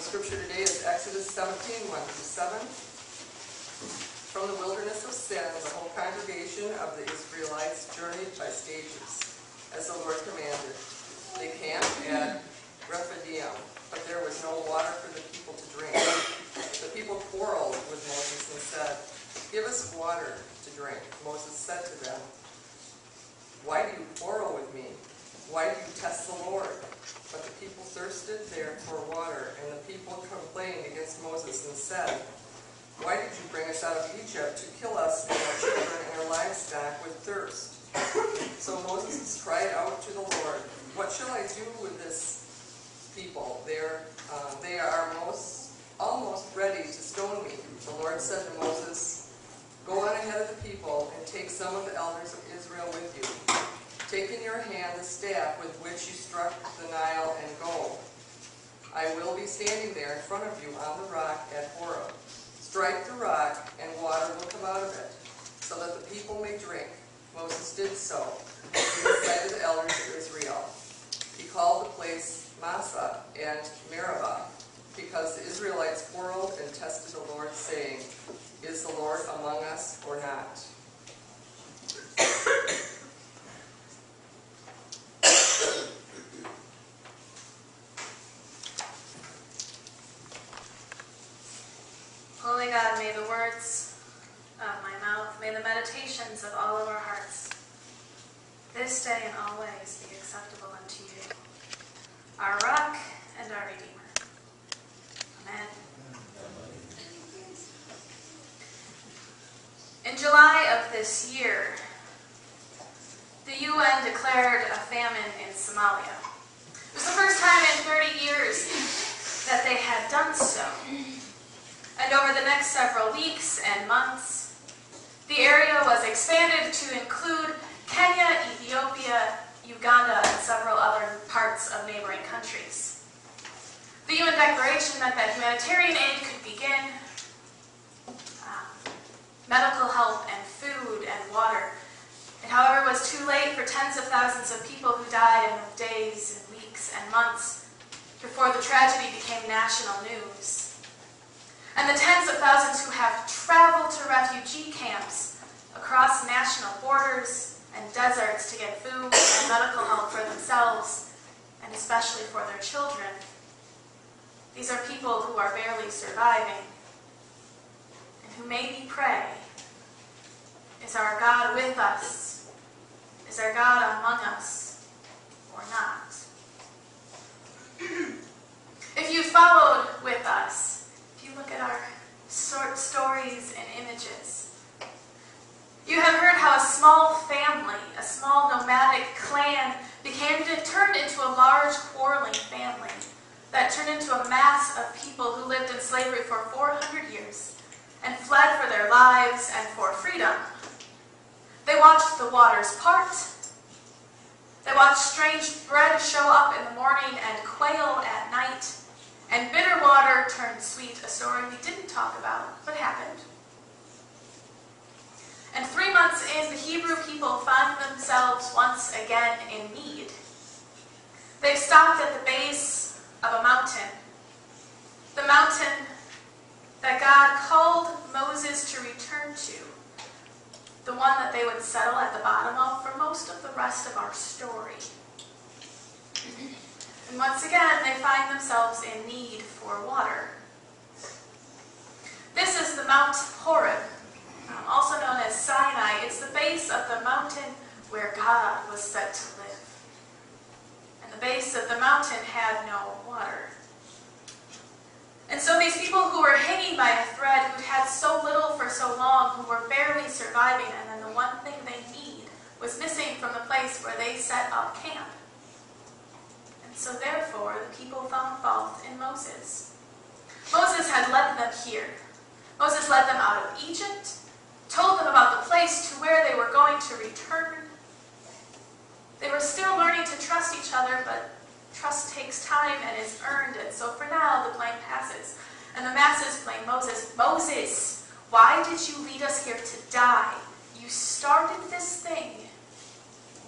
scripture today is Exodus 17, 1-7. From the wilderness of Sin, the whole congregation of the Israelites journeyed by stages, as the Lord commanded. They camped at Reverend, but there was no water for the people to drink. The people quarreled with Moses and said, "Give us water to drink." Moses said to them, "Why do you quarrel with me? Why do you test the Lord?" But the people thirsted there for water, and the people complained against Moses and said, "Why did you bring us out of Egypt to kill us and our children and our livestock with thirst?" So Moses cried out to the Lord, "What shall I do with this people? They are almost ready to stone me." The Lord said to Moses, "Go on ahead of the people and take some of the elders of Israel with you. Take in your hand the staff with which you struck the Nile and go. I will be standing there in front of you on the rock at Horeb. Strike the rock, and water will come out of it, so that the people may drink." Moses did so in the sight of the elders of Israel. He called the place Massah and Meribah, because the Israelites quarreled and tested the Lord, saying, "Is the Lord among us or not?" Holy God, may the words of my mouth, may the meditations of all of our hearts this day and always be acceptable unto you, our rock and our Redeemer. Amen. In July of this year, the UN declared a famine in Somalia. It was the first time in 30 years that they had done so. And over the next several weeks and months, the area was expanded to include Kenya, Ethiopia, Uganda, and several other parts of neighboring countries. The UN declaration meant that humanitarian aid could begin, medical help and food and water. It, however, was too late for tens of thousands of people who died in the days and weeks and months before the tragedy became national news. And the tens of thousands who have traveled to refugee camps across national borders and deserts to get food and medical help for themselves, and especially for their children. These are people who are barely surviving, and who made me pray, is our God with us? Is our God among us, or not? If you followed with us, look at our short stories and images, you have heard how a small family, a small nomadic clan, turned into a large quarreling family that turned into a mass of people who lived in slavery for 400 years and fled for their lives and for freedom. They watched the waters part. They watched strange bread show up in the morning and quail at night. And bitter water turned sweet, a story we didn't talk about, but happened. And 3 months in, the Hebrew people found themselves once again in need. They stopped at the base of a mountain. The mountain that God called Moses to return to. The one that they would settle at the bottom of for most of the rest of our story. And once again, they find themselves in need for water. This is the Mount Horeb, also known as Sinai. It's the base of the mountain where God was said to live. And the base of the mountain had no water. And so these people who were hanging by a thread, who'd had so little for so long, who were barely surviving, and then the one thing they need was missing from the place where they set up camp. So therefore, the people found fault in Moses. Moses had led them here. Moses led them out of Egypt, told them about the place to where they were going to return. They were still learning to trust each other, but trust takes time and is earned, and so for now, the blame passes. And the masses blame Moses. "Moses, why did you lead us here to die? You started this thing.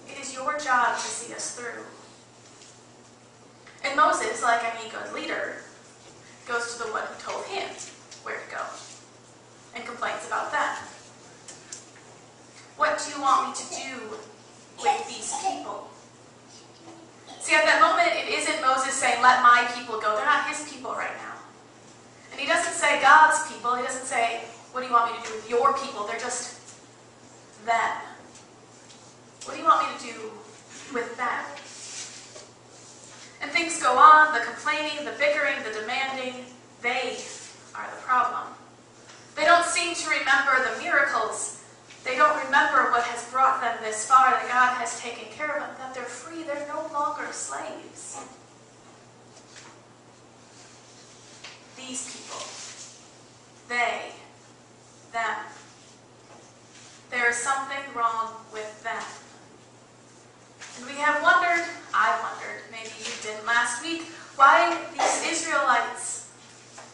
It is your job to see us through." And Moses, like any good leader, goes to the one who told him where to go and complains about them. What do you want me to do with these people? See, at that moment, it isn't Moses saying, let my people go. They're not his people right now. And he doesn't say God's people. He doesn't say, what do you want me to do with your people? They're just them. What do you want me to do with them? And things go on, the complaining, the bickering, the demanding. They are the problem. They don't seem to remember the miracles. They don't remember what has brought them this far, that God has taken care of them, that they're free, they're no longer slaves. These people, they, them. There is something wrong with them. And we have wondered, I wondered, maybe you did last week, why these Israelites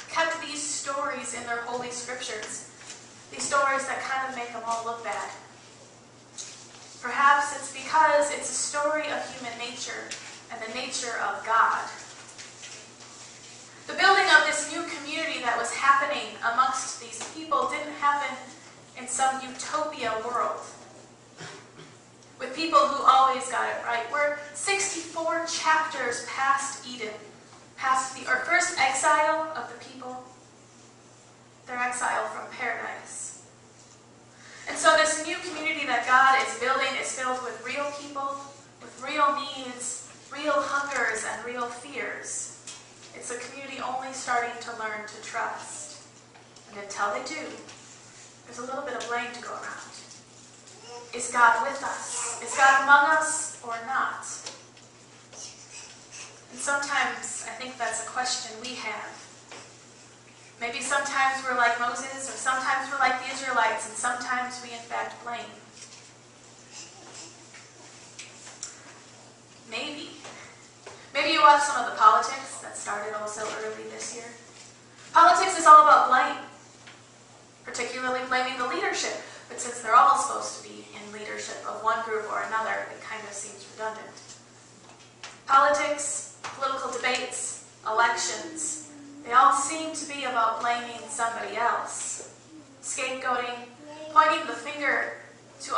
kept these stories in their holy scriptures. These stories that kind of make them all look bad. Perhaps it's because it's a story of human nature and the nature of God. The building of this new community that was happening amongst these people didn't happen in some utopia world with people who always got it right. We're 64 chapters past Eden, past the first exile of the people, their exile from paradise. And so this new community that God is building is filled with real people, with real needs, real hungers, and real fears. It's a community only starting to learn to trust. And until they do, there's a little bit of blame to go around. Is God with us? Is God among us or not? And sometimes I think that's a question we have. Maybe sometimes we're like Moses, or sometimes we're like the Israelites, and sometimes we in fact blame. Maybe you watch some of the politics that started also early this year. Politics is all about blame, particularly blaming the leadership. But since they're all supposed to be in leadership of one group or another, it kind of seems redundant. Politics, political debates, elections, they all seem to be about blaming somebody else. Scapegoating, pointing the finger to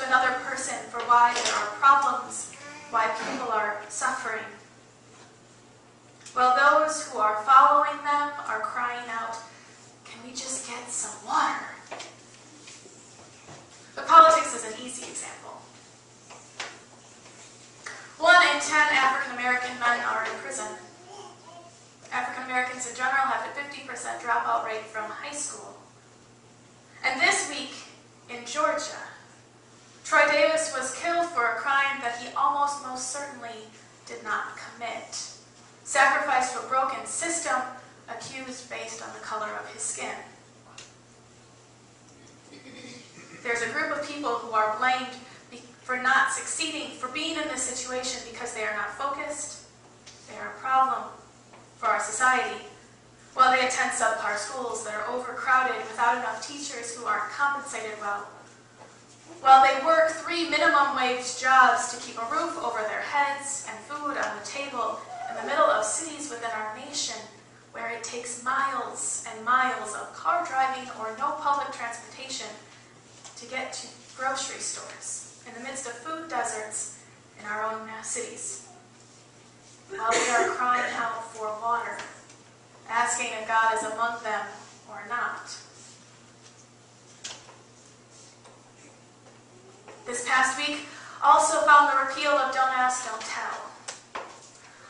another person for why there are problems, why people are suffering. Well, those who are following them are crying out, can we just get some water? But politics is an easy example. 1 in 10 African American men are in prison. African Americans in general have a 50% dropout rate from high school. And this week in Georgia, Troy Davis was killed for a crime that he almost most certainly did not commit. Sacrificed to a broken system, accused based on the color of his skin. There's a group of people who are blamed for not succeeding, for being in this situation because they are not focused. They are a problem for our society. While they attend subpar schools that are overcrowded without enough teachers who aren't compensated well. While they work 3 minimum wage jobs to keep a roof over their heads and food on the table in the middle of cities within our nation where it takes miles and miles of car driving or no public transportation to get to grocery stores in the midst of food deserts in our own cities. While they are crying out for water, asking if God is among them or not. This past week also found the repeal of Don't Ask, Don't Tell.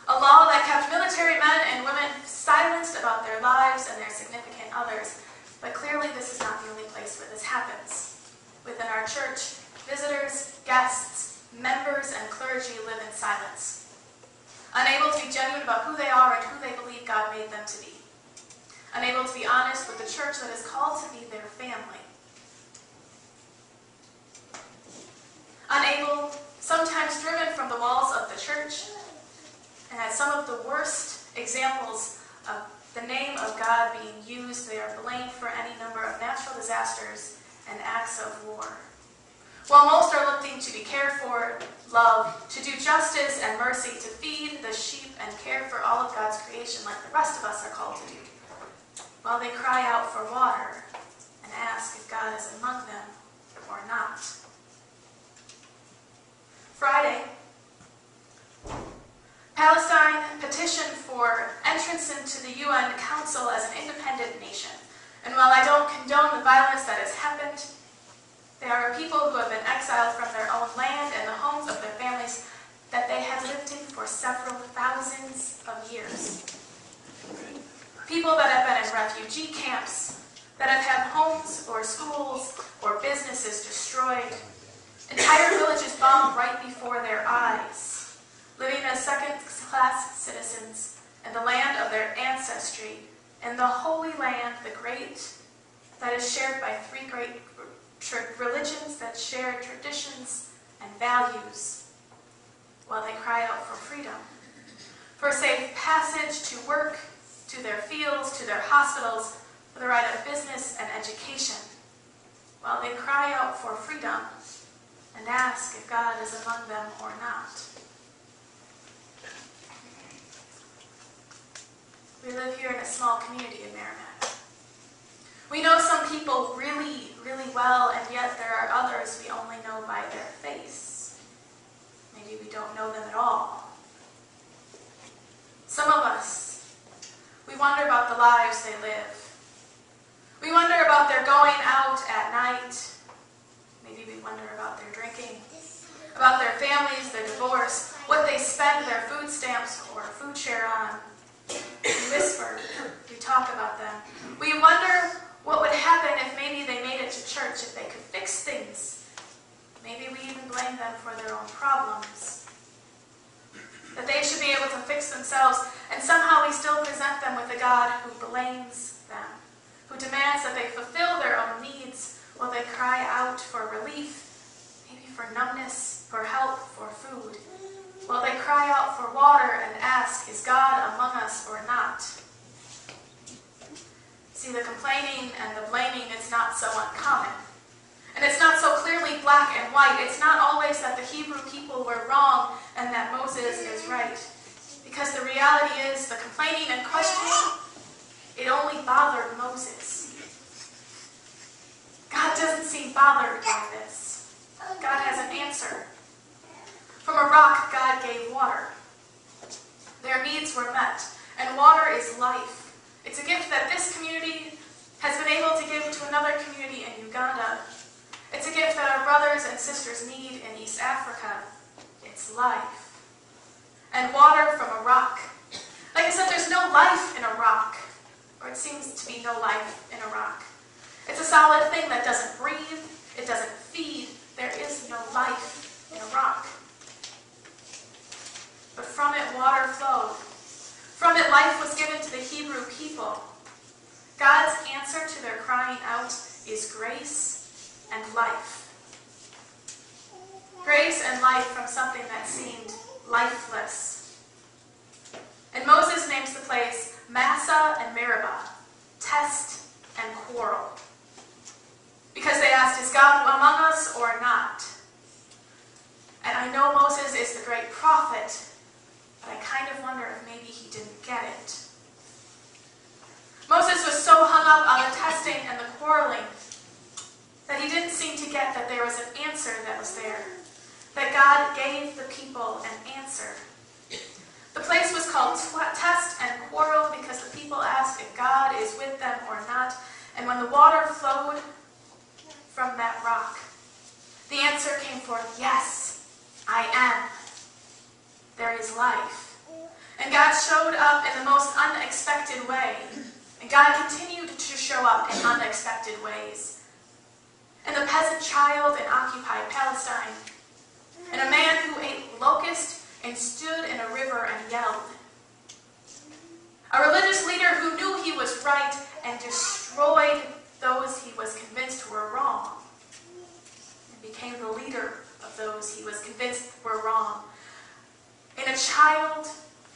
A law that kept military men and women silenced about their lives and their significant others. But clearly this is not the only place where this happens. Within our church, visitors, guests, members, and clergy live in silence. Unable to be genuine about who they are and who they believe God made them to be. Unable to be honest with the church that is called to be their family. Unable, sometimes driven from the walls of the church, and as some of the worst examples of the name of God being used, they are blamed for any number of natural disasters and acts of war. While most are looking to be cared for for love, to do justice and mercy, to feed the sheep and care for all of God's creation like the rest of us are called to do, while they cry out for water and ask if God is among them or not. Friday, Palestine petitioned for entrance into the UN Council as an independent nation. And while I don't condone the violence that has happened, there are people who have been exiled from their own land and the homes of their families that they have lived in for several thousands of years. People that have been in refugee camps, that have had homes or schools or businesses destroyed, entire villages bombed right before their eyes, living as second-class citizens in the land of their ancestry, in the Holy Land, the great, that is shared by three great religions that share traditions and values, while they cry out for freedom, for safe passage to work, to their fields, to their hospitals, for the right of business and education, while they cry out for freedom and ask if God is among them or not. We live here in a small community in Merrimack. We know some people really, really well, and yet there are others we only know by their face. Maybe we don't know them at all. Some of us, we wonder about the lives they live. We wonder about their going out at night. Maybe we wonder about their drinking, about their families, their divorce, what they spend their food stamps or food share on. We whisper, we talk about them. We wonder what would happen if maybe they made it to church, if they could fix things. Maybe we even blame them for their own problems. That they should be able to fix themselves, and somehow we still present them with a God who blames them, who demands that they fulfill their own needs while they cry out for relief, maybe for numbness, for help, for food, while they cry out for water and ask, is God among us or not? See, the complaining and the blaming is not so uncommon. And it's not so clearly black and white. It's not always that the Hebrew people were wrong and that Moses is right. Because the reality is, the complaining and questioning, it only bothered Moses. God doesn't seem bothered by this. God has an answer. From a rock, God gave water. Their needs were met, and water is life. It's a gift that this community has been able to give to another community in Uganda. It's a gift that our brothers and sisters need in East Africa. It's life. And water from a rock. Like I said, there's no life in a rock, or it seems to be no life in a rock. It's a solid thing that doesn't breathe, it doesn't feed. There is no life in a rock. But from it, water flowed. From it, life was given to the Hebrew people. God's answer to their crying out is grace and life. Grace and life from something that seemed lifeless. And Moses names the place Massa and Meribah, test and quarrel. Because they asked, is God among us or not? And I know Moses is the great prophet, but I kind of wonder if maybe he didn't get it. Moses was so hung up on the testing and the quarreling that he didn't seem to get that there was an answer that was there. That God gave the people an answer. The place was called Test and Quarrel because the people asked if God is with them or not. And when the water flowed from that rock, the answer came forth, yes, I am. There is life. And God showed up in the most unexpected way. And God continued to show up in unexpected ways. And the peasant child in occupied Palestine, and a man who ate locust and stood in a river and yelled. A religious leader who knew he was right and destroyed those he was convinced were wrong, and became the leader of those he was convinced were wrong. And a child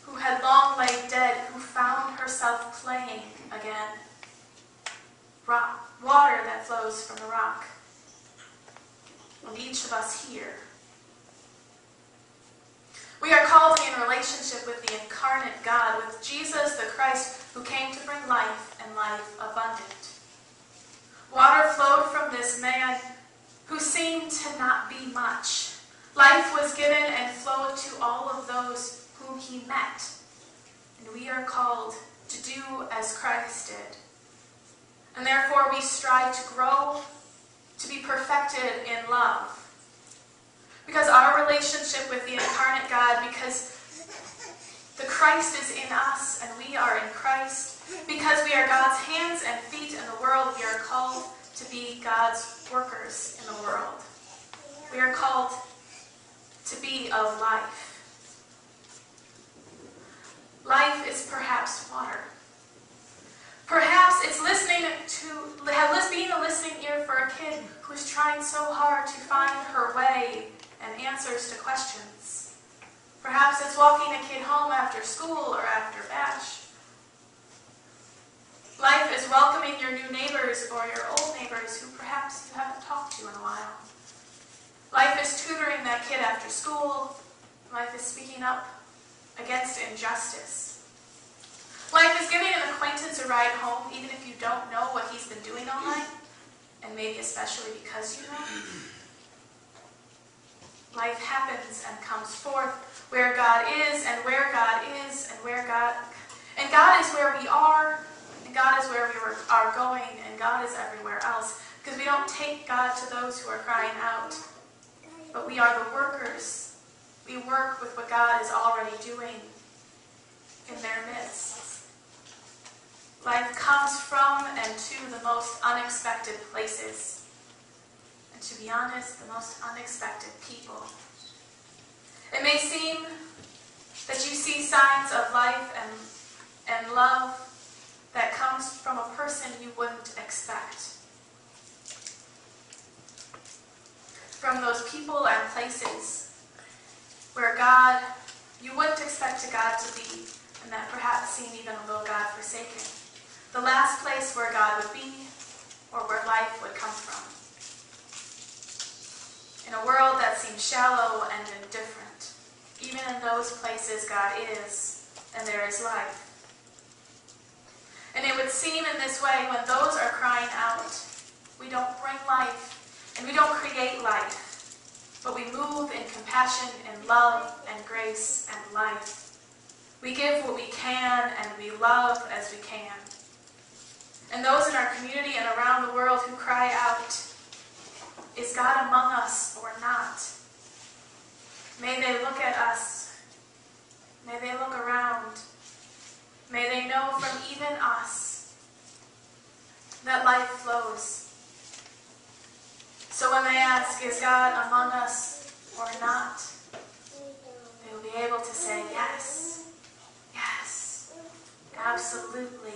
who had long laid dead, who found herself playing again. Water that flows from the rock. And each of us here, with the incarnate God, with Jesus the Christ, who came to bring life and life abundant. Water flowed from this man who seemed to not be much. Life was given and flowed to all of those whom he met. And we are called to do as Christ did. And therefore we strive to grow, to be perfected in love. Because our relationship with the incarnate God, because the Christ is in us and we are in Christ, because we are God's hands and feet in the world, we are called to be God's workers in the world. We are called to be of life. Life is perhaps water. Perhaps it's being a listening ear for a kid who is trying so hard to find her way and answers to questions. Perhaps it's walking a kid home after school or after bash. Life is welcoming your new neighbors or your old neighbors who perhaps you haven't talked to in a while. Life is tutoring that kid after school. Life is speaking up against injustice. Life is giving an acquaintance a ride home even if you don't know what he's been doing all night, and maybe especially because you know. Life happens and comes forth where God is and where God is and where God... And God is where we are, and God is where we are going, and God is everywhere else. Because we don't take God to those who are crying out, but we are the workers. We work with what God is already doing in their midst. Life comes from and to the most unexpected places. And to be honest, the most unexpected people. It may seem that you see signs of life and love that comes from a person you wouldn't expect. From those people and places where God, you wouldn't expect God to be, and that perhaps seem even a little God-forsaken. The last place where God would be, or where life would come from. In a world that seems shallow and indifferent, even in those places God is, and there is life. And it would seem in this way, when those are crying out, we don't bring life, and we don't create life, but we move in compassion and love and grace and life. We give what we can, and we love as we can. And those in our community and around the world who cry out, is God among us or not? May they look at us. May they look around. May they know from even us that life flows. So when they ask, is God among us or not? They will be able to say, yes, yes, absolutely.